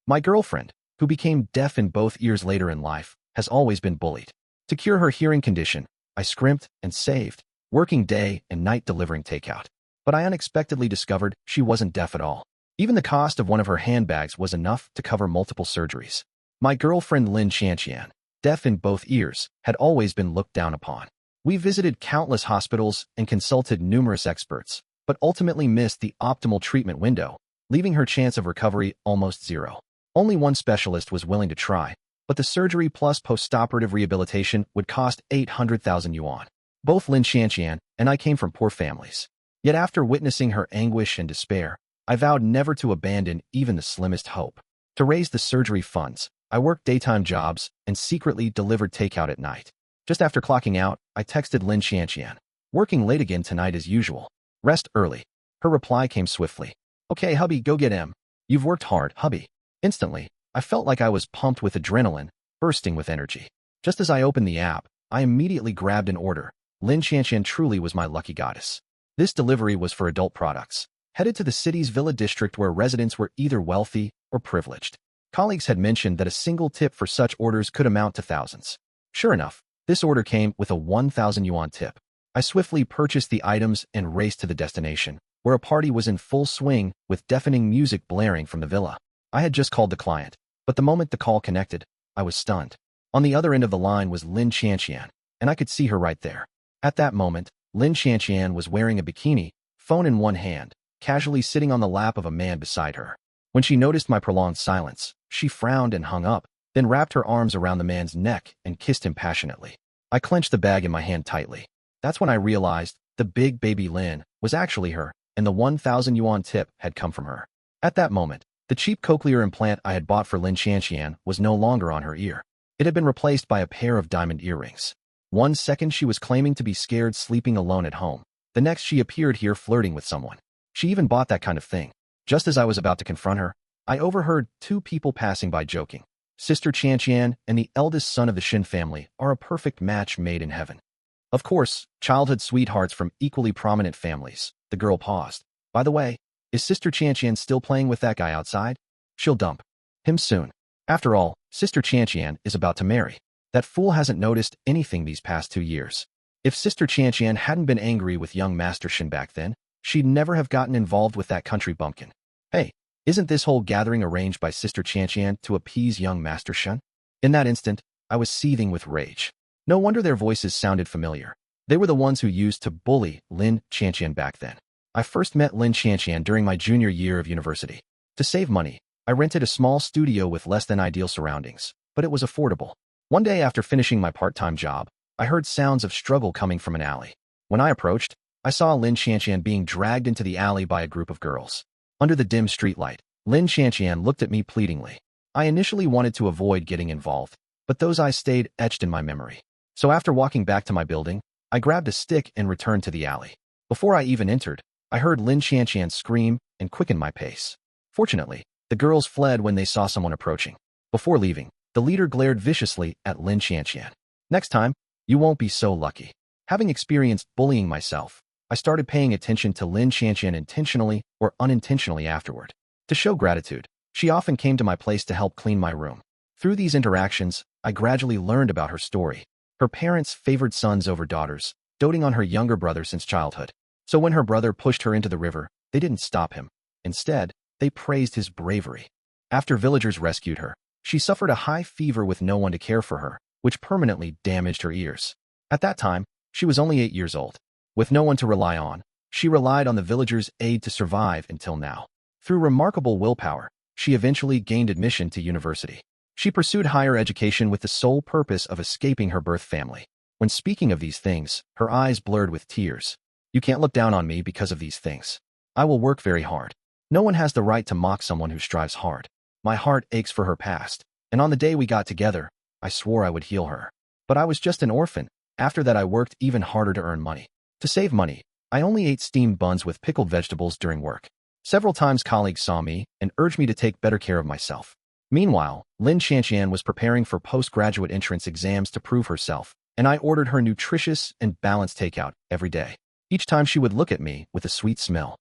My girlfriend, who became deaf in both ears later in life, has always been bullied. To cure her hearing condition, I scrimped and saved, working day and night delivering takeout. But I unexpectedly discovered she wasn't deaf at all. Even the cost of one of her handbags was enough to cover multiple surgeries. My girlfriend Lin Chanqian, deaf in both ears, had always been looked down upon. We visited countless hospitals and consulted numerous experts, but ultimately missed the optimal treatment window, leaving her chance of recovery almost zero. Only one specialist was willing to try, but the surgery plus postoperative rehabilitation would cost 800,000 yuan. Both Lin Chanqian and I came from poor families. Yet after witnessing her anguish and despair, I vowed never to abandon even the slimmest hope. To raise the surgery funds, I worked daytime jobs and secretly delivered takeout at night. Just after clocking out, I texted Lin Chanqian, "Working late again tonight as usual. Rest early." Her reply came swiftly. "Okay, hubby, go get him. You've worked hard, hubby." Instantly, I felt like I was pumped with adrenaline, bursting with energy. Just as I opened the app, I immediately grabbed an order. Lin Chanqian truly was my lucky goddess. This delivery was for adult products, headed to the city's villa district where residents were either wealthy or privileged. Colleagues had mentioned that a single tip for such orders could amount to thousands. Sure enough, this order came with a 1,000 yuan tip. I swiftly purchased the items and raced to the destination, where a party was in full swing with deafening music blaring from the villa. I had just called the client, but the moment the call connected, I was stunned. On the other end of the line was Lin Chanqian, and I could see her right there. At that moment, Lin Chanqian was wearing a bikini, phone in one hand, casually sitting on the lap of a man beside her. When she noticed my prolonged silence, she frowned and hung up, then wrapped her arms around the man's neck and kissed him passionately. I clenched the bag in my hand tightly. That's when I realized the big baby Lin was actually her, and the 1,000 yuan tip had come from her. At that moment, the cheap cochlear implant I had bought for Lin Chanqian was no longer on her ear. It had been replaced by a pair of diamond earrings. One second she was claiming to be scared sleeping alone at home. The next she appeared here flirting with someone. She even bought that kind of thing. Just as I was about to confront her, I overheard two people passing by joking. Sister Chanqian and the eldest son of the Shin family are a perfect match made in heaven. Of course, childhood sweethearts from equally prominent families. The girl paused. By the way, is Sister Chanqian still playing with that guy outside? She'll dump him soon. After all, Sister Chanqian is about to marry. That fool hasn't noticed anything these past 2 years. If Sister Chanqian hadn't been angry with young Master Shin back then, she'd never have gotten involved with that country bumpkin. Hey, isn't this whole gathering arranged by Sister Chanqian to appease young Master Shin? In that instant, I was seething with rage. No wonder their voices sounded familiar. They were the ones who used to bully Lin Chanqian back then. I first met Lin Chanqian during my junior year of university. To save money, I rented a small studio with less than ideal surroundings, but it was affordable. One day after finishing my part-time job, I heard sounds of struggle coming from an alley. When I approached, I saw Lin Chanqian being dragged into the alley by a group of girls. Under the dim streetlight, Lin Chanqian looked at me pleadingly. I initially wanted to avoid getting involved, but those eyes stayed etched in my memory. So after walking back to my building, I grabbed a stick and returned to the alley. Before I even entered, I heard Lin Chanqian scream and quicken my pace. Fortunately, the girls fled when they saw someone approaching. Before leaving, the leader glared viciously at Lin Chanqian. "Next time, you won't be so lucky." Having experienced bullying myself, I started paying attention to Lin Chanqian intentionally or unintentionally afterward. To show gratitude, she often came to my place to help clean my room. Through these interactions, I gradually learned about her story. Her parents favored sons over daughters, doting on her younger brother since childhood. So when her brother pushed her into the river, they didn't stop him. Instead, they praised his bravery. After villagers rescued her, she suffered a high fever with no one to care for her, which permanently damaged her ears. At that time, she was only 8 years old. With no one to rely on, she relied on the villagers' aid to survive until now. Through remarkable willpower, she eventually gained admission to university. She pursued higher education with the sole purpose of escaping her birth family. When speaking of these things, her eyes blurred with tears. "You can't look down on me because of these things. I will work very hard. No one has the right to mock someone who strives hard." My heart aches for her past, and on the day we got together, I swore I would heal her. But I was just an orphan. After that, I worked even harder to earn money. To save money, I only ate steamed buns with pickled vegetables during work. Several times colleagues saw me and urged me to take better care of myself. Meanwhile, Lin Chanqian was preparing for postgraduate entrance exams to prove herself, and I ordered her nutritious and balanced takeout every day. Each time she would look at me with a sweet smile.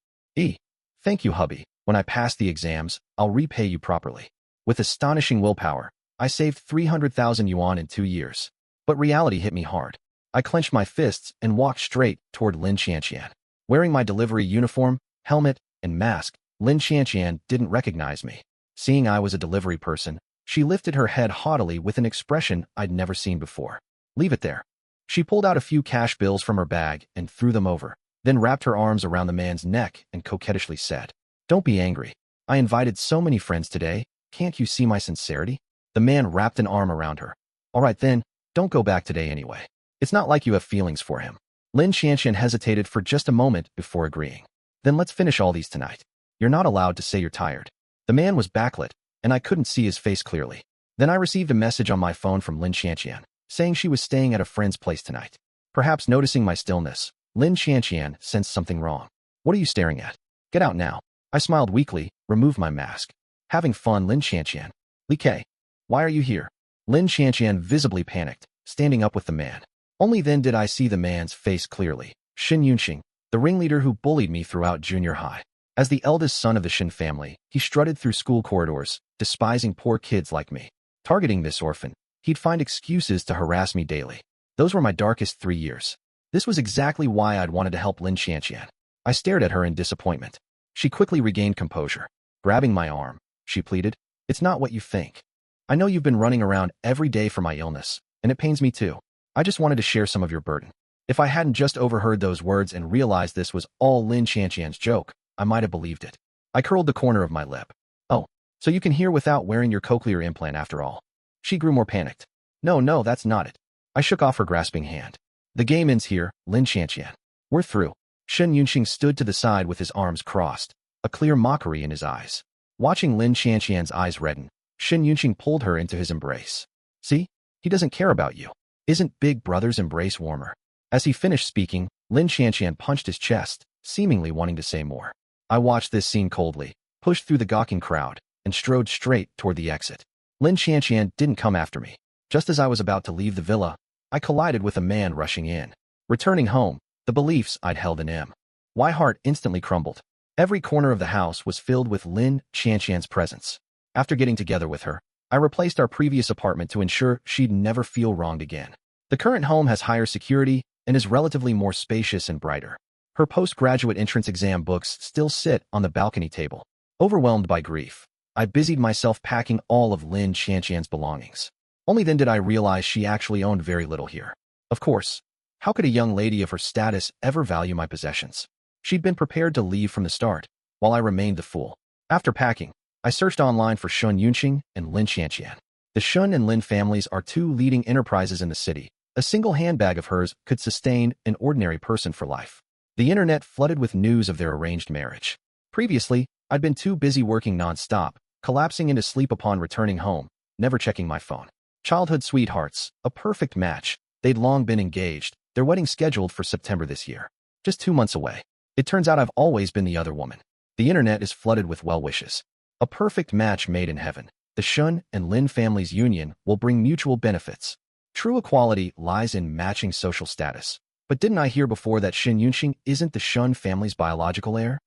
"Thank you, hubby. When I pass the exams, I'll repay you properly." With astonishing willpower, I saved 300,000 yuan in 2 years. But reality hit me hard. I clenched my fists and walked straight toward Lin Qianqian. Wearing my delivery uniform, helmet, and mask, Lin Qianqian didn't recognize me. Seeing I was a delivery person, she lifted her head haughtily with an expression I'd never seen before. Leave it there. She pulled out a few cash bills from her bag and threw them over, then wrapped her arms around the man's neck and coquettishly said, "Don't be angry. I invited so many friends today. Can't you see my sincerity?" The man wrapped an arm around her. "All right then, don't go back today anyway. It's not like you have feelings for him." Lin Qianqian hesitated for just a moment before agreeing. "Then let's finish all these tonight. You're not allowed to say you're tired." The man was backlit, and I couldn't see his face clearly. Then I received a message on my phone from Lin Qianqian, saying she was staying at a friend's place tonight. Perhaps noticing my stillness, Lin Qianqian sensed something wrong. "What are you staring at? Get out now." I smiled weakly, removed my mask. "Having fun, Lin Qianqian." "Li Ke, why are you here?" Lin Qianqian visibly panicked, standing up with the man. Only then did I see the man's face clearly. Shen Yunxing, the ringleader who bullied me throughout junior high. As the eldest son of the Shen family, he strutted through school corridors, despising poor kids like me. Targeting this orphan, he'd find excuses to harass me daily. Those were my darkest 3 years. This was exactly why I'd wanted to help Lin Qianqian. I stared at her in disappointment. She quickly regained composure. Grabbing my arm, she pleaded, "It's not what you think. I know you've been running around every day for my illness, and it pains me too. I just wanted to share some of your burden." If I hadn't just overheard those words and realized this was all Lin Qianqian's joke, I might have believed it. I curled the corner of my lip. "Oh, so you can hear without wearing your cochlear implant after all." She grew more panicked. No, that's not it." I shook off her grasping hand. "The game ends here, Lin Qianqian. We're through." Shen Yunxing stood to the side with his arms crossed, a clear mockery in his eyes. Watching Lin Qianqian's eyes redden, Shen Yunxing pulled her into his embrace. "See? He doesn't care about you. Isn't Big Brother's embrace warmer?" As he finished speaking, Lin Qianqian punched his chest, seemingly wanting to say more. I watched this scene coldly, pushed through the gawking crowd, and strode straight toward the exit. Lin Qianqian didn't come after me. Just as I was about to leave the villa, I collided with a man rushing in. Returning home, the beliefs I'd held in him. My heart instantly crumbled. Every corner of the house was filled with Lin Qianqian's presence. After getting together with her, I replaced our previous apartment to ensure she'd never feel wronged again. The current home has higher security and is relatively more spacious and brighter. Her postgraduate entrance exam books still sit on the balcony table. Overwhelmed by grief, I busied myself packing all of Lin Qianqian's belongings. Only then did I realize she actually owned very little here. Of course, how could a young lady of her status ever value my possessions? She'd been prepared to leave from the start, while I remained the fool. After packing, I searched online for Shen Yunxing and Lin Qianqian. The Shen and Lin families are 2 leading enterprises in the city. A single handbag of hers could sustain an ordinary person for life. The internet flooded with news of their arranged marriage. Previously, I'd been too busy working non-stop, collapsing into sleep upon returning home, never checking my phone. Childhood sweethearts, a perfect match. They'd long been engaged, their wedding scheduled for September this year. Just 2 months away. It turns out I've always been the other woman. The internet is flooded with well wishes. A perfect match made in heaven. The Shen and Lin families' union will bring mutual benefits. True equality lies in matching social status. But didn't I hear before that Shen Yunxing isn't the Shen family's biological heir?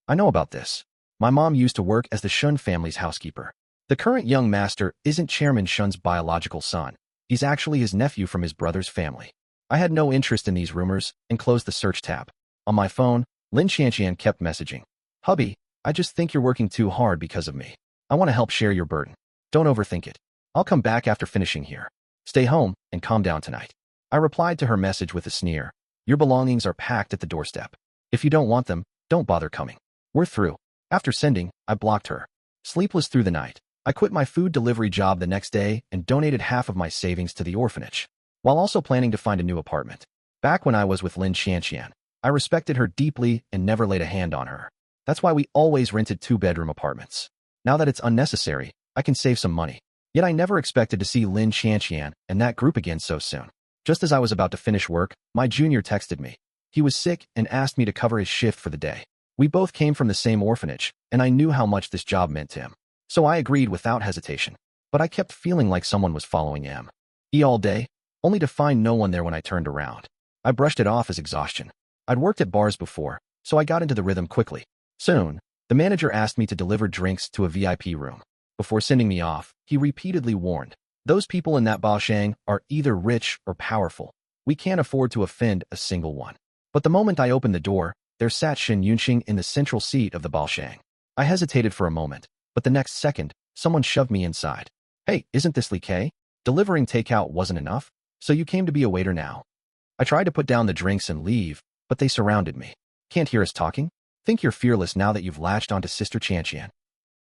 I know about this. My mom used to work as the Shen family's housekeeper. The current young master isn't Chairman Shen's biological son. He's actually his nephew from his brother's family. I had no interest in these rumors and closed the search tab. On my phone, Lin Qianqian kept messaging. "Hubby, I just think you're working too hard because of me. I want to help share your burden. Don't overthink it. I'll come back after finishing here. Stay home and calm down tonight." I replied to her message with a sneer. "Your belongings are packed at the doorstep. If you don't want them, don't bother coming. We're through." After sending, I blocked her. Sleepless through the night, I quit my food delivery job the next day and donated half of my savings to the orphanage, while also planning to find a new apartment. Back when I was with Lin Qianqian, I respected her deeply and never laid a hand on her. That's why we always rented 2-bedroom apartments. Now that it's unnecessary, I can save some money. Yet I never expected to see Lin Qianqian and that group again so soon. Just as I was about to finish work, my junior texted me. He was sick and asked me to cover his shift for the day. We both came from the same orphanage, and I knew how much this job meant to him. So I agreed without hesitation. But I kept feeling like someone was following him. All day, only to find no one there when I turned around. I brushed it off as exhaustion. I'd worked at bars before, so I got into the rhythm quickly. Soon, the manager asked me to deliver drinks to a VIP room. Before sending me off, he repeatedly warned, "Those people in that Baoshang are either rich or powerful. We can't afford to offend a single one." But the moment I opened the door, there sat Shen Yunxing in the central seat of the Baoshang. I hesitated for a moment, but the next second, someone shoved me inside. "Hey, isn't this Li Kei? Delivering takeout wasn't enough, so you came to be a waiter now." I tried to put down the drinks and leave, but they surrounded me. "Can't hear us talking? Think you're fearless now that you've latched onto Sister Qianqian.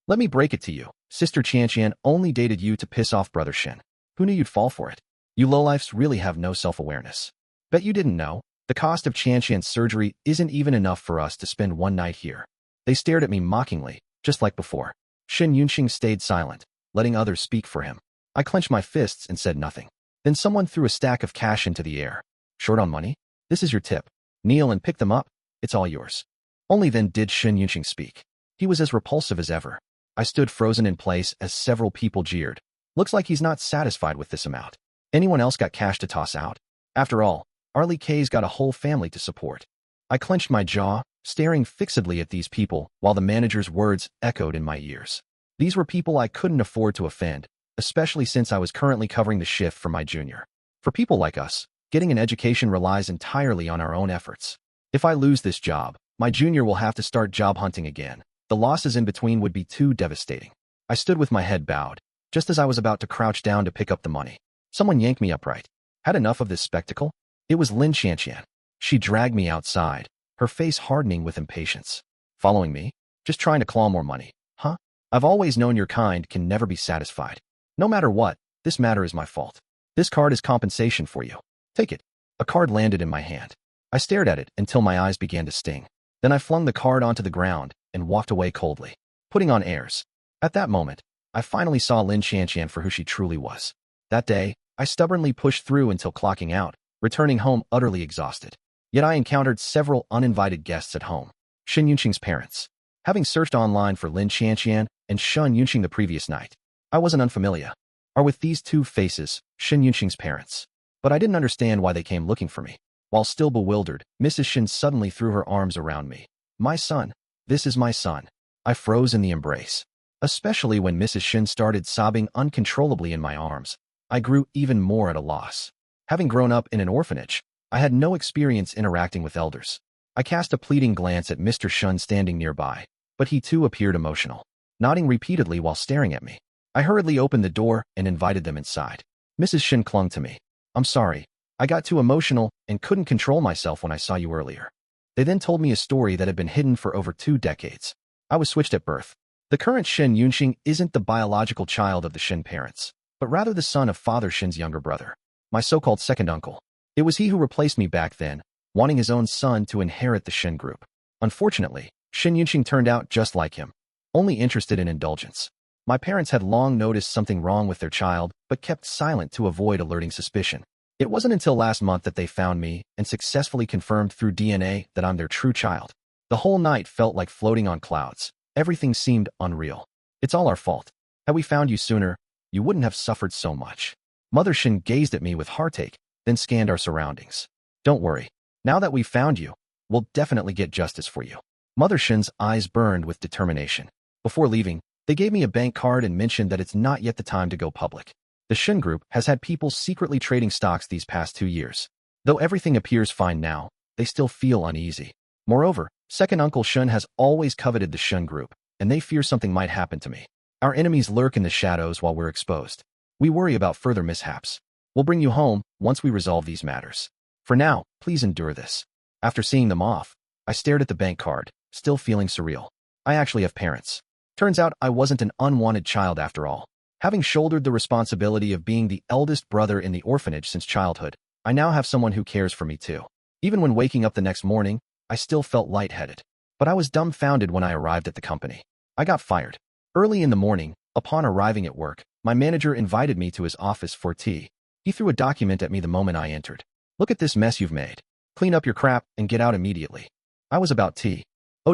Let me break it to you. Sister Qianqian only dated you to piss off Brother Shen. Who knew you'd fall for it? You lowlifes really have no self-awareness. Bet you didn't know. The cost of Qianqian's surgery isn't even enough for us to spend one night here." They stared at me mockingly, just like before. Shen Yunxing stayed silent, letting others speak for him. I clenched my fists and said nothing. Then someone threw a stack of cash into the air. "Short on money? This is your tip. Kneel and pick them up. It's all yours." Only then did Shen Yunxing speak. He was as repulsive as ever. I stood frozen in place as several people jeered. "Looks like he's not satisfied with this amount. Anyone else got cash to toss out? After all, Li Kei's got a whole family to support." I clenched my jaw, staring fixedly at these people while the manager's words echoed in my ears. These were people I couldn't afford to offend, especially since I was currently covering the shift for my junior. For people like us, getting an education relies entirely on our own efforts. If I lose this job, my junior will have to start job hunting again. The losses in between would be too devastating. I stood with my head bowed, just as I was about to crouch down to pick up the money. Someone yanked me upright. Had enough of this spectacle? It was Lin Qianqian. She dragged me outside, her face hardening with impatience. "Following me? Just trying to claw more money, huh? I've always known your kind can never be satisfied. No matter what, this matter is my fault. This card is compensation for you. Take it." A card landed in my hand. I stared at it until my eyes began to sting. Then I flung the card onto the ground and walked away coldly, putting on airs. At that moment, I finally saw Lin Qianqian for who she truly was. That day, I stubbornly pushed through until clocking out, returning home utterly exhausted. Yet I encountered several uninvited guests at home. Shen Yunxing's parents. Having searched online for Lin Qianqian and Shen Yunxing the previous night, I wasn't unfamiliar. Or with these two faces, Shen Yunxing's parents. But I didn't understand why they came looking for me. While still bewildered, Mrs. Shen suddenly threw her arms around me. "My son. This is my son." I froze in the embrace. Especially when Mrs. Shen started sobbing uncontrollably in my arms, I grew even more at a loss. Having grown up in an orphanage, I had no experience interacting with elders. I cast a pleading glance at Mr. Shun standing nearby, but he too appeared emotional, nodding repeatedly while staring at me. I hurriedly opened the door and invited them inside. Mrs. Shen clung to me. "I'm sorry. I got too emotional and couldn't control myself when I saw you earlier." They then told me a story that had been hidden for over 2 decades. I was switched at birth. The current Shen Yunxing isn't the biological child of the Shen parents, but rather the son of Father Shen's younger brother, my so-called second uncle. It was he who replaced me back then, wanting his own son to inherit the Shen group. Unfortunately, Shen Yunxing turned out just like him, only interested in indulgence. My parents had long noticed something wrong with their child, but kept silent to avoid alerting suspicion. It wasn't until last month that they found me and successfully confirmed through DNA that I'm their true child. The whole night felt like floating on clouds. Everything seemed unreal. "It's all our fault. Had we found you sooner, you wouldn't have suffered so much." Mother Shen gazed at me with heartache, then scanned our surroundings. "Don't worry. Now that we've found you, we'll definitely get justice for you." Mother Shen's eyes burned with determination. Before leaving, they gave me a bank card and mentioned that it's not yet the time to go public. The Shen Group has had people secretly trading stocks these past 2 years. Though everything appears fine now, they still feel uneasy. Moreover, second Uncle Shen has always coveted the Shen Group, and they fear something might happen to me. Our enemies lurk in the shadows while we're exposed. We worry about further mishaps. We'll bring you home once we resolve these matters. For now, please endure this. After seeing them off, I stared at the bank card, still feeling surreal. I actually have parents. Turns out I wasn't an unwanted child after all. Having shouldered the responsibility of being the eldest brother in the orphanage since childhood, I now have someone who cares for me too. Even when waking up the next morning, I still felt lightheaded. But I was dumbfounded when I arrived at the company. I got fired. Early in the morning, upon arriving at work, my manager invited me to his office for tea. He threw a document at me the moment I entered. "Look at this mess you've made. Clean up your crap and get out immediately." I was about to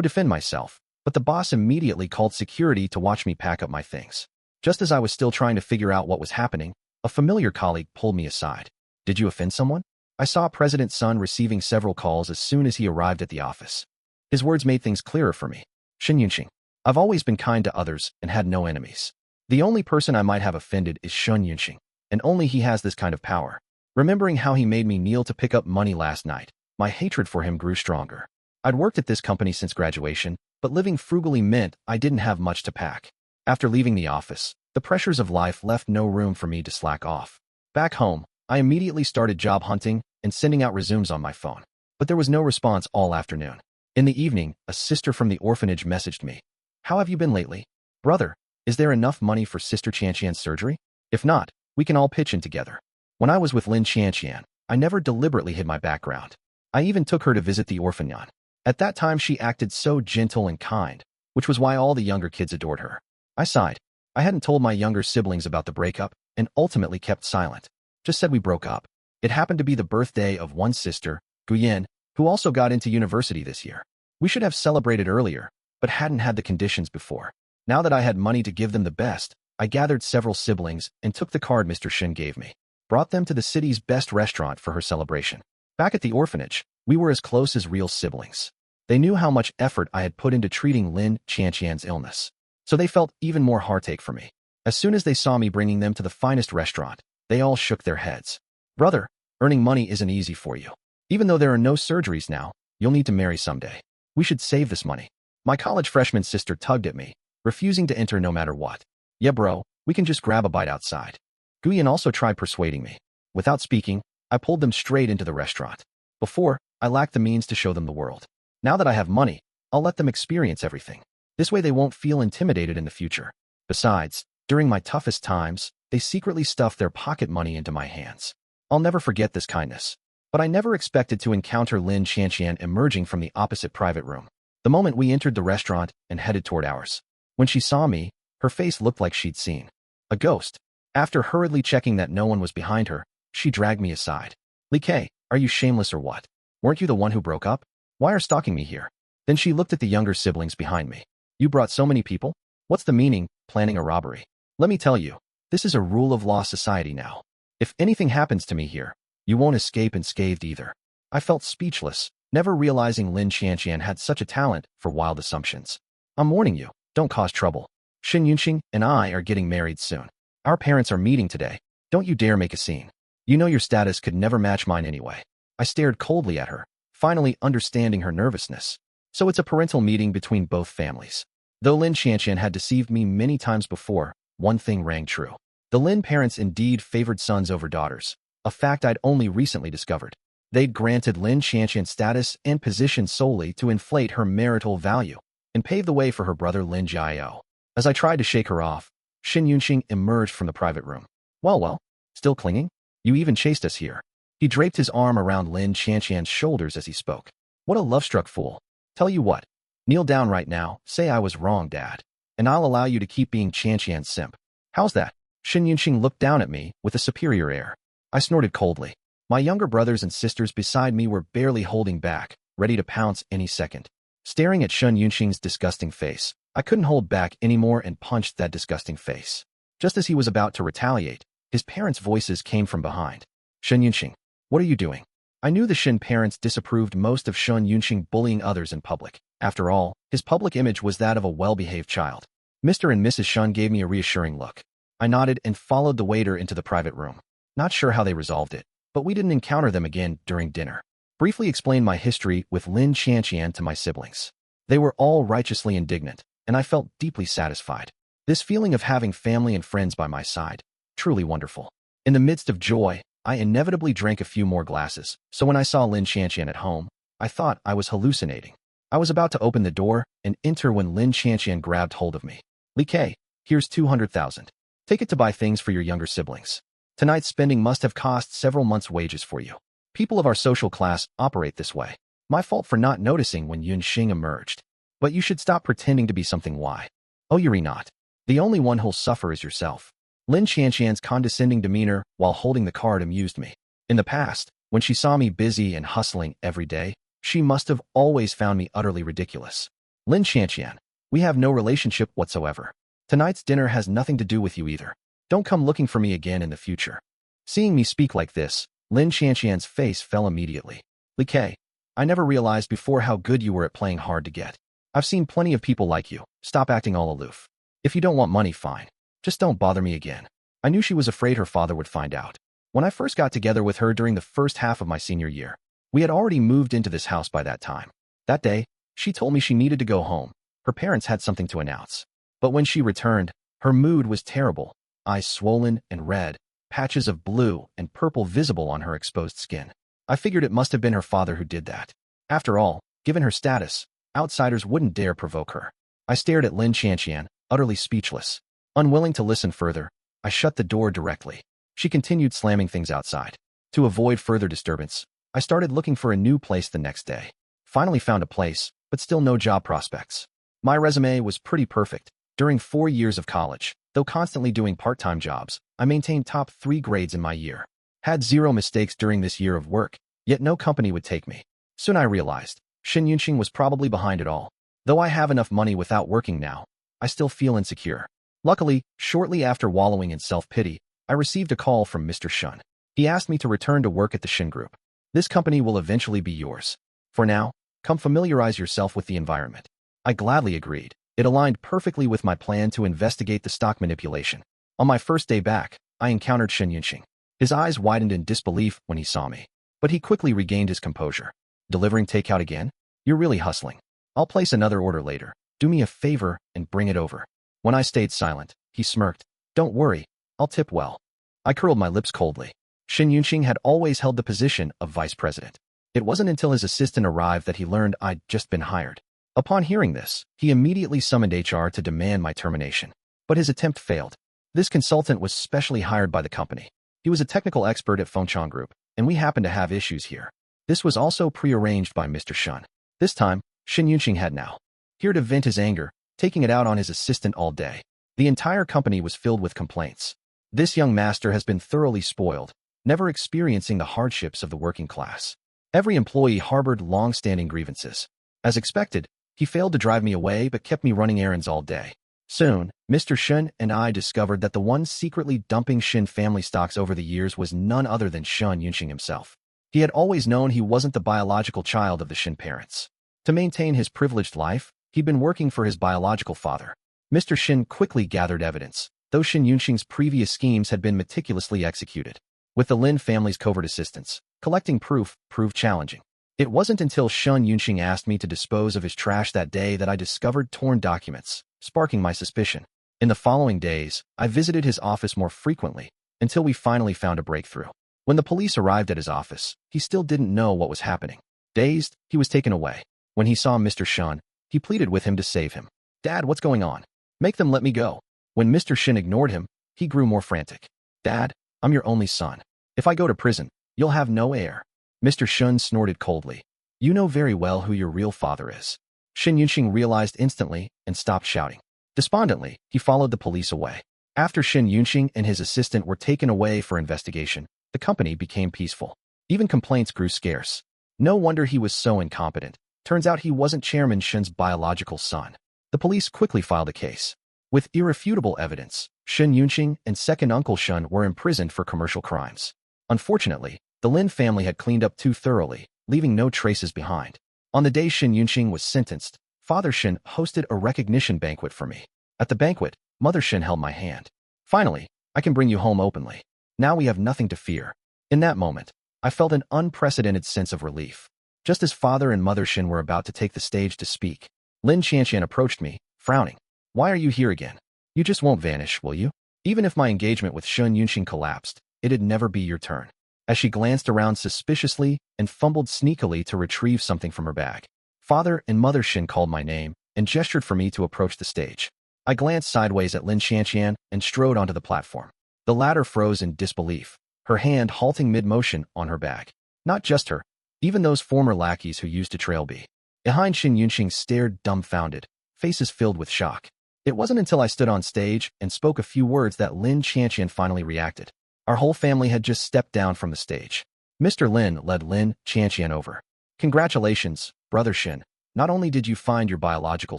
defend myself, but the boss immediately called security to watch me pack up my things. Just as I was still trying to figure out what was happening, a familiar colleague pulled me aside. "Did you offend someone?" I saw President Sun receiving several calls as soon as he arrived at the office. His words made things clearer for me. "Shen Yunxing, I've always been kind to others and had no enemies. The only person I might have offended is Shun Yunxing, and only he has this kind of power. Remembering how he made me kneel to pick up money last night, my hatred for him grew stronger. I'd worked at this company since graduation, but living frugally meant I didn't have much to pack. After leaving the office, the pressures of life left no room for me to slack off. Back home, I immediately started job hunting and sending out resumes on my phone. But there was no response all afternoon. In the evening, a sister from the orphanage messaged me. "How have you been lately? Brother, is there enough money for Sister Qianqian's surgery? If not, we can all pitch in together." When I was with Lin Qianqian, I never deliberately hid my background. I even took her to visit the orphanage. At that time, she acted so gentle and kind, which was why all the younger kids adored her. I sighed. I hadn't told my younger siblings about the breakup and ultimately kept silent. Just said we broke up. It happened to be the birthday of one sister, Guyen, who also got into university this year. We should have celebrated earlier, but hadn't had the conditions before. Now that I had money to give them the best, I gathered several siblings and took the card Mr. Shin gave me. Brought them to the city's best restaurant for her celebration. Back at the orphanage, we were as close as real siblings. They knew how much effort I had put into treating Lin Qianqian's illness, so they felt even more heartache for me. As soon as they saw me bringing them to the finest restaurant, they all shook their heads. "Brother, earning money isn't easy for you. Even though there are no surgeries now, you'll need to marry someday. We should save this money." My college freshman sister tugged at me, refusing to enter no matter what. "Yeah bro, we can just grab a bite outside." Guyan also tried persuading me. Without speaking, I pulled them straight into the restaurant. Before, I lacked the means to show them the world. Now that I have money, I'll let them experience everything. This way they won't feel intimidated in the future. Besides, during my toughest times, they secretly stuffed their pocket money into my hands. I'll never forget this kindness. But I never expected to encounter Lin Qianqian emerging from the opposite private room. The moment we entered the restaurant and headed toward ours. When she saw me, her face looked like she'd seen a ghost. After hurriedly checking that no one was behind her, she dragged me aside. "Li Kei, are you shameless or what? Weren't you the one who broke up? Why are stalking me here?" Then she looked at the younger siblings behind me. "You brought so many people? What's the meaning, planning a robbery? Let me tell you, this is a rule of law society now. If anything happens to me here, you won't escape unscathed either." I felt speechless, never realizing Lin Qianqian had such a talent for wild assumptions. "I'm warning you, don't cause trouble. Shin Yunxing and I are getting married soon. Our parents are meeting today. Don't you dare make a scene. You know your status could never match mine anyway." I stared coldly at her, finally understanding her nervousness. So it's a parental meeting between both families. Though Lin Qianqian had deceived me many times before, one thing rang true. The Lin parents indeed favored sons over daughters, a fact I'd only recently discovered. They'd granted Lin Qianqian status and position solely to inflate her marital value and pave the way for her brother Lin Jiao. As I tried to shake her off, Shin Yunxing emerged from the private room. Well, still clinging? You even chased us here." He draped his arm around Lin Qianqian's shoulders as he spoke. "What a love-struck fool. Tell you what, kneel down right now, say I was wrong, Dad, and I'll allow you to keep being Qianqian's simp. How's that?" Shin Yunxing looked down at me with a superior air. I snorted coldly. My younger brothers and sisters beside me were barely holding back, ready to pounce any second. Staring at Shin Yunxing's disgusting face, I couldn't hold back anymore and punched that disgusting face. Just as he was about to retaliate, his parents' voices came from behind. "Shin Yunxing, what are you doing?" I knew the Shin parents disapproved most of Shin Yunxing bullying others in public. After all, his public image was that of a well-behaved child. Mr. and Mrs. Shin gave me a reassuring look. I nodded and followed the waiter into the private room. Not sure how they resolved it, but we didn't encounter them again during dinner. Briefly explained my history with Lin Qianqian to my siblings. They were all righteously indignant, and I felt deeply satisfied. This feeling of having family and friends by my side, truly wonderful. In the midst of joy, I inevitably drank a few more glasses, so when I saw Lin Qianqian at home, I thought I was hallucinating. I was about to open the door and enter when Lin Qianqian grabbed hold of me. "Li Kei, here's 200,000. Take it to buy things for your younger siblings. Tonight's spending must have cost several months' wages for you. People of our social class operate this way. My fault for not noticing when Yunxing emerged. But you should stop pretending to be something why. Oh, you're not. The only one who'll suffer is yourself." Lin Qianqian's condescending demeanor while holding the card amused me. In the past, when she saw me busy and hustling every day, she must have always found me utterly ridiculous. "Lin Qianqian, we have no relationship whatsoever. Tonight's dinner has nothing to do with you either. Don't come looking for me again in the future." Seeing me speak like this, Lin Qianqian's face fell immediately. "Li Kei, I never realized before how good you were at playing hard to get. I've seen plenty of people like you. Stop acting all aloof. If you don't want money, fine. Just don't bother me again. I knew she was afraid her father would find out. When I first got together with her during the first half of my senior year, we had already moved into this house by that time. That day, she told me she needed to go home. Her parents had something to announce. But when she returned, her mood was terrible, eyes swollen and red, patches of blue and purple visible on her exposed skin. I figured it must have been her father who did that. After all, given her status, outsiders wouldn't dare provoke her. I stared at Lin Qianqian, utterly speechless. Unwilling to listen further, I shut the door directly. She continued slamming things outside. To avoid further disturbance, I started looking for a new place the next day. Finally found a place, but still no job prospects. My resume was pretty perfect. During 4 years of college, though constantly doing part-time jobs, I maintained top 3 grades in my year. Had 0 mistakes during this year of work, yet no company would take me. Soon I realized, Shen Yunqing was probably behind it all. Though I have enough money without working now, I still feel insecure. Luckily, shortly after wallowing in self-pity, I received a call from Mr. Shun. He asked me to return to work at the Shin Group. This company will eventually be yours. For now, come familiarize yourself with the environment. I gladly agreed. It aligned perfectly with my plan to investigate the stock manipulation. On my first day back, I encountered Shen Yunqing. His eyes widened in disbelief when he saw me, but he quickly regained his composure. Delivering takeout again? You're really hustling. I'll place another order later. Do me a favor and bring it over. When I stayed silent, he smirked. Don't worry, I'll tip well. I curled my lips coldly. Shen Yunqing had always held the position of vice president. It wasn't until his assistant arrived that he learned I'd just been hired. Upon hearing this, he immediately summoned HR to demand my termination. But his attempt failed. This consultant was specially hired by the company. He was a technical expert at Fengchong Group, and we happened to have issues here. This was also prearranged by Mr. Shun. This time, Shen Yunqing had now. Here to vent his anger, taking it out on his assistant all day. The entire company was filled with complaints. This young master has been thoroughly spoiled, never experiencing the hardships of the working class. Every employee harbored long-standing grievances. As expected, he failed to drive me away but kept me running errands all day. Soon, Mr. Shun and I discovered that the one secretly dumping Shin family stocks over the years was none other than Shen Yunqing himself. He had always known he wasn't the biological child of the Shin parents. To maintain his privileged life, he'd been working for his biological father. Mr. Shin quickly gathered evidence, though Shen Yunqing's previous schemes had been meticulously executed. With the Lin family's covert assistance, collecting proof proved challenging. It wasn't until Shen Yunqing asked me to dispose of his trash that day that I discovered torn documents, sparking my suspicion. In the following days, I visited his office more frequently, until we finally found a breakthrough. When the police arrived at his office, he still didn't know what was happening. Dazed, he was taken away. When he saw Mr. Shun, he pleaded with him to save him. Dad, what's going on? Make them let me go. When Mr. Shin ignored him, he grew more frantic. Dad, I'm your only son. If I go to prison, you'll have no heir. Mr. Shun snorted coldly. You know very well who your real father is. Shen Yunqing realized instantly and stopped shouting. Despondently, he followed the police away. After Shen Yunqing and his assistant were taken away for investigation, the company became peaceful. Even complaints grew scarce. No wonder he was so incompetent. Turns out he wasn't Chairman Shen's biological son. The police quickly filed a case. With irrefutable evidence, Shen Yunqing and second uncle Shun were imprisoned for commercial crimes. Unfortunately, the Lin family had cleaned up too thoroughly, leaving no traces behind. On the day Shen Yunqing was sentenced, Father Shen hosted a recognition banquet for me. At the banquet, Mother Shen held my hand. Finally, I can bring you home openly. Now we have nothing to fear. In that moment, I felt an unprecedented sense of relief. Just as Father and Mother Shen were about to take the stage to speak, Lin Qianqian approached me, frowning. Why are you here again? You just won't vanish, will you? Even if my engagement with Shen Yunqing collapsed, it'd never be your turn. As she glanced around suspiciously and fumbled sneakily to retrieve something from her bag. Father and Mother Shen called my name and gestured for me to approach the stage. I glanced sideways at Lin Qianqian and strode onto the platform. The latter froze in disbelief, her hand halting mid-motion on her bag. Not just her, even those former lackeys who used to trail me behind Shen Yunqing stared dumbfounded, faces filled with shock. It wasn't until I stood on stage and spoke a few words that Lin Qianqian finally reacted. Our whole family had just stepped down from the stage. Mr. Lin led Lin Qianqian over. Congratulations, Brother Shen. Not only did you find your biological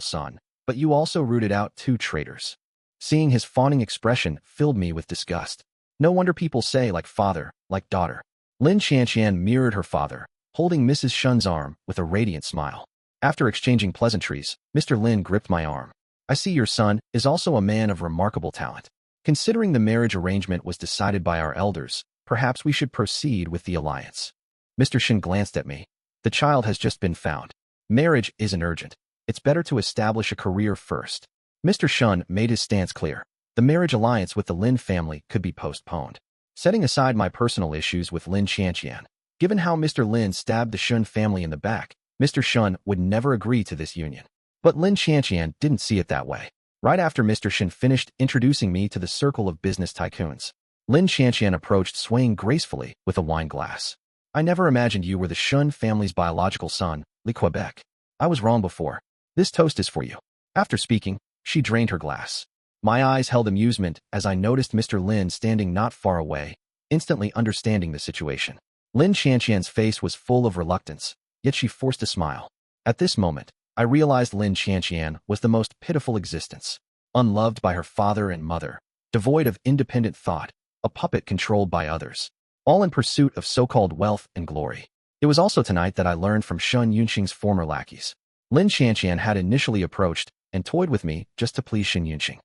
son, but you also rooted out 2 traitors. Seeing his fawning expression filled me with disgust. No wonder people say like father, like daughter. Lin Qianqian mirrored her father, holding Mrs. Shun's arm with a radiant smile. After exchanging pleasantries, Mr. Lin gripped my arm. I see your son is also a man of remarkable talent. Considering the marriage arrangement was decided by our elders, perhaps we should proceed with the alliance. Mr. Shin glanced at me. The child has just been found. Marriage isn't urgent. It's better to establish a career first. Mr. Shun made his stance clear. The marriage alliance with the Lin family could be postponed. Setting aside my personal issues with Lin Qianqian, given how Mr. Lin stabbed the Shun family in the back, Mr. Shun would never agree to this union. But Lin Qianqian didn't see it that way. Right after Mr. Shin finished introducing me to the circle of business tycoons, Lin Qianqian approached swaying gracefully with a wine glass. I never imagined you were the Shun family's biological son, Li Quebec. I was wrong before. This toast is for you. After speaking, she drained her glass. My eyes held amusement as I noticed Mr. Lin standing not far away, instantly understanding the situation. Lin Qianqian's face was full of reluctance, yet she forced a smile. At this moment, I realized Lin Qianqian was the most pitiful existence, unloved by her father and mother, devoid of independent thought, a puppet controlled by others, all in pursuit of so-called wealth and glory. It was also tonight that I learned from Shun Yunqing's former lackeys. Lin Qianqian had initially approached and toyed with me just to please Shin Yunqing.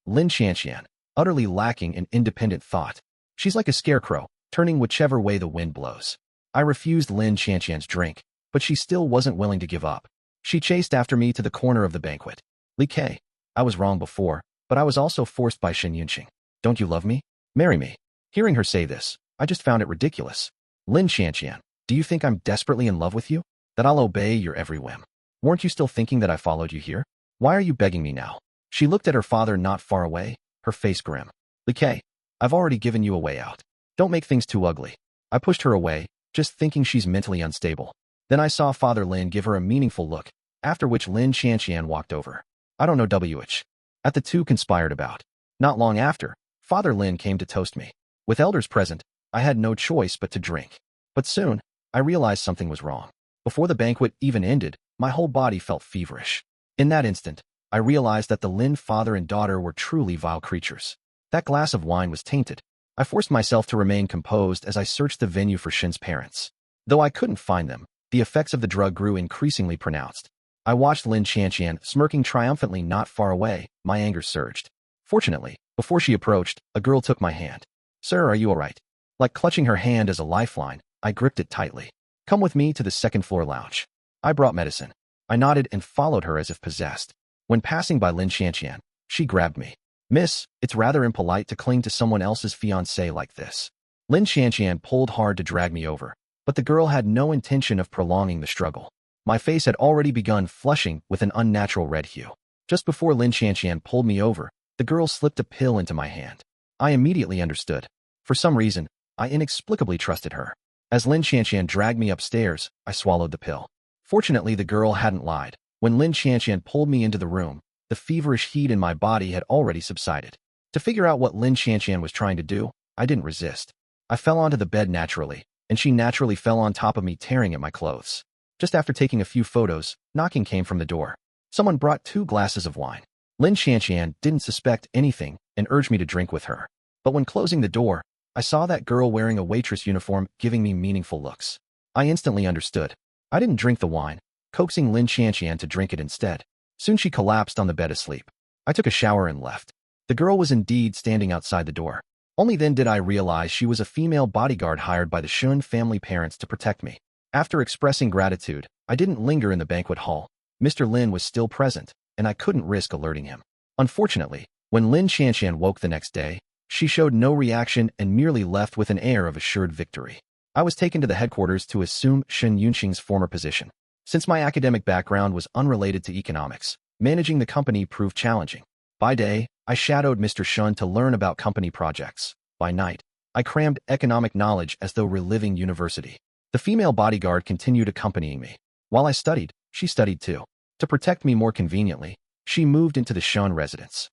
Lin Qianqian, utterly lacking in independent thought. She's like a scarecrow, turning whichever way the wind blows. I refused Lin Qianqian's drink, but she still wasn't willing to give up. She chased after me to the corner of the banquet. Li Ke, I was wrong before, but I was also forced by Shin Yunqing. Don't you love me? Marry me. Hearing her say this, I just found it ridiculous. Lin Qianqian, do you think I'm desperately in love with you? That I'll obey your every whim? Weren't you still thinking that I followed you here? Why are you begging me now? She looked at her father not far away, her face grim. Li Ke, I've already given you a way out. Don't make things too ugly. I pushed her away, just thinking she's mentally unstable. Then I saw Father Lin give her a meaningful look, after which Lin Qianqian walked over. I don't know which. At the two conspired about. Not long after, Father Lin came to toast me. With elders present, I had no choice but to drink. But soon, I realized something was wrong. Before the banquet even ended, my whole body felt feverish. In that instant, I realized that the Lin father and daughter were truly vile creatures. That glass of wine was tainted. I forced myself to remain composed as I searched the venue for Shin's parents. Though I couldn't find them, the effects of the drug grew increasingly pronounced. I watched Lin Qianqian smirking triumphantly not far away. My anger surged. Fortunately, before she approached, a girl took my hand. Sir, are you all right? Like clutching her hand as a lifeline, I gripped it tightly. Come with me to the second-floor lounge. I brought medicine. I nodded and followed her as if possessed. When passing by Lin Qianqian, she grabbed me. Miss, it's rather impolite to cling to someone else's fiancé like this. Lin Qianqian pulled hard to drag me over, but the girl had no intention of prolonging the struggle. My face had already begun flushing with an unnatural red hue. Just before Lin Qianqian pulled me over, the girl slipped a pill into my hand. I immediately understood. For some reason, I inexplicably trusted her. As Lin Qianqian dragged me upstairs, I swallowed the pill. Fortunately, the girl hadn't lied. When Lin Qianqian pulled me into the room, the feverish heat in my body had already subsided. To figure out what Lin Qianqian was trying to do, I didn't resist. I fell onto the bed naturally, and she naturally fell on top of me, tearing at my clothes. Just after taking a few photos, knocking came from the door. Someone brought 2 glasses of wine. Lin Qianqian didn't suspect anything and urged me to drink with her. But when closing the door, I saw that girl wearing a waitress uniform giving me meaningful looks. I instantly understood. I didn't drink the wine, coaxing Lin Qianqian to drink it instead. Soon she collapsed on the bed asleep. I took a shower and left. The girl was indeed standing outside the door. Only then did I realize she was a female bodyguard hired by the Shun family parents to protect me. After expressing gratitude, I didn't linger in the banquet hall. Mr. Lin was still present, and I couldn't risk alerting him. Unfortunately, when Lin Qianqian woke the next day, she showed no reaction and merely left with an air of assured victory. I was taken to the headquarters to assume Shin Yunqing's former position. Since my academic background was unrelated to economics, managing the company proved challenging. By day, I shadowed Mr. Shun to learn about company projects. By night, I crammed economic knowledge as though reliving university. The female bodyguard continued accompanying me. While I studied, she studied too. To protect me more conveniently, she moved into the Shun residence.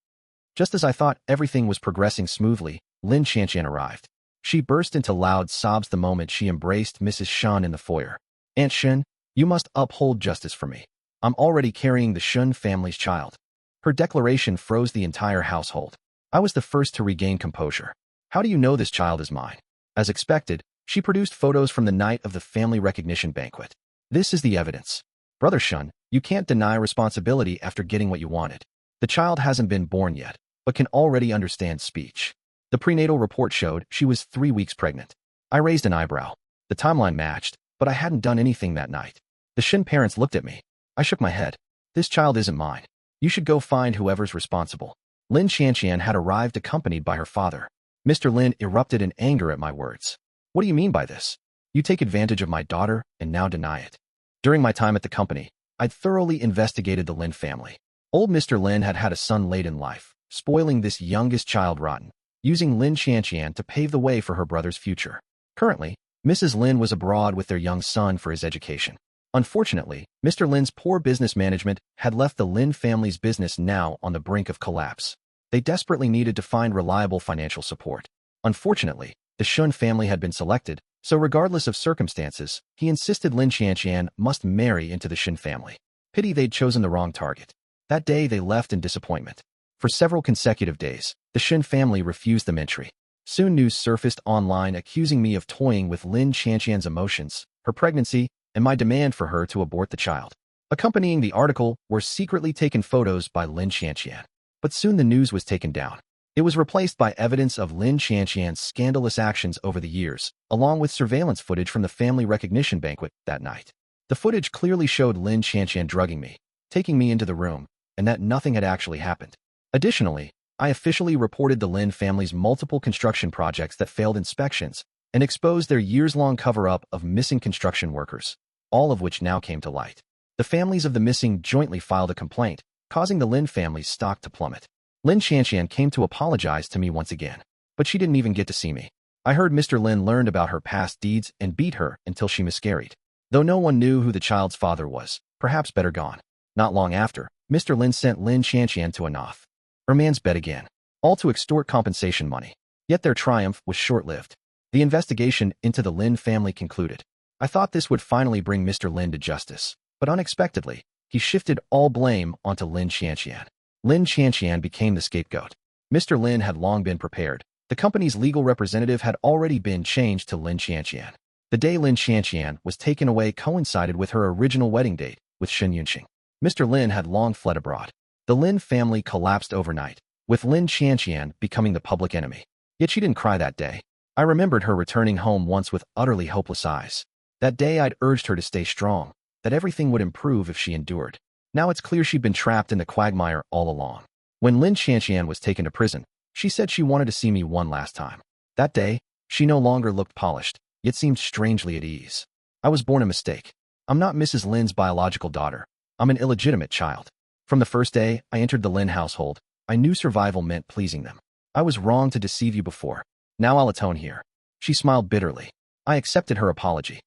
Just as I thought everything was progressing smoothly, Lin Qianqian arrived. She burst into loud sobs the moment she embraced Mrs. Shun in the foyer. Aunt Shin, you must uphold justice for me. I'm already carrying the Shun family's child. Her declaration froze the entire household. I was the first to regain composure. How do you know this child is mine? As expected, she produced photos from the night of the family recognition banquet. This is the evidence. Brother Shun, you can't deny responsibility after getting what you wanted. The child hasn't been born yet, but can already understand speech. The prenatal report showed she was 3 weeks pregnant. I raised an eyebrow. The timeline matched, but I hadn't done anything that night. The Shin parents looked at me. I shook my head. This child isn't mine. You should go find whoever's responsible. Lin Qianqian had arrived accompanied by her father. Mr. Lin erupted in anger at my words. What do you mean by this? You take advantage of my daughter and now deny it. During my time at the company, I'd thoroughly investigated the Lin family. Old Mr. Lin had had a son late in life, spoiling this youngest child rotten, using Lin Qianqian to pave the way for her brother's future. Currently, Mrs. Lin was abroad with their young son for his education. Unfortunately, Mr. Lin's poor business management had left the Lin family's business now on the brink of collapse. They desperately needed to find reliable financial support. Unfortunately, the Shun family had been selected, so regardless of circumstances, he insisted Lin Qianqian must marry into the Shin family. Pity they'd chosen the wrong target. That day they left in disappointment. For several consecutive days, the Shin family refused them entry. Soon news surfaced online accusing me of toying with Lin Qianqian's emotions, her pregnancy, and my demand for her to abort the child. Accompanying the article were secretly taken photos by Lin Qianqian. But soon the news was taken down. It was replaced by evidence of Lin Qianqian's scandalous actions over the years, along with surveillance footage from the family recognition banquet that night. The footage clearly showed Lin Qianqian drugging me, taking me into the room, and that nothing had actually happened. Additionally, I officially reported the Lin family's multiple construction projects that failed inspections and exposed their years-long cover-up of missing construction workers, all of which now came to light. The families of the missing jointly filed a complaint, causing the Lin family's stock to plummet. Lin Qianqian came to apologize to me once again, but she didn't even get to see me. I heard Mr. Lin learned about her past deeds and beat her until she miscarried. Though no one knew who the child's father was, perhaps better gone. Not long after, Mr. Lin sent Lin Qianqian to a Noth, her man's bed again, all to extort compensation money. Yet their triumph was short-lived. The investigation into the Lin family concluded. I thought this would finally bring Mr. Lin to justice, but unexpectedly, he shifted all blame onto Lin Qianqian. Lin Qianqian became the scapegoat. Mr. Lin had long been prepared. The company's legal representative had already been changed to Lin Qianqian. The day Lin Qianqian was taken away coincided with her original wedding date with Shen Yunxing. Mr. Lin had long fled abroad. The Lin family collapsed overnight, with Lin Qianqian becoming the public enemy. Yet she didn't cry that day. I remembered her returning home once with utterly hopeless eyes. That day I'd urged her to stay strong, that everything would improve if she endured. Now it's clear she'd been trapped in the quagmire all along. When Lin Qianqian was taken to prison, she said she wanted to see me one last time. That day, she no longer looked polished, yet seemed strangely at ease. I was born a mistake. I'm not Mrs. Lin's biological daughter. I'm an illegitimate child. From the first day I entered the Lin household, I knew survival meant pleasing them. I was wrong to deceive you before. Now I'll atone here. She smiled bitterly. I accepted her apology.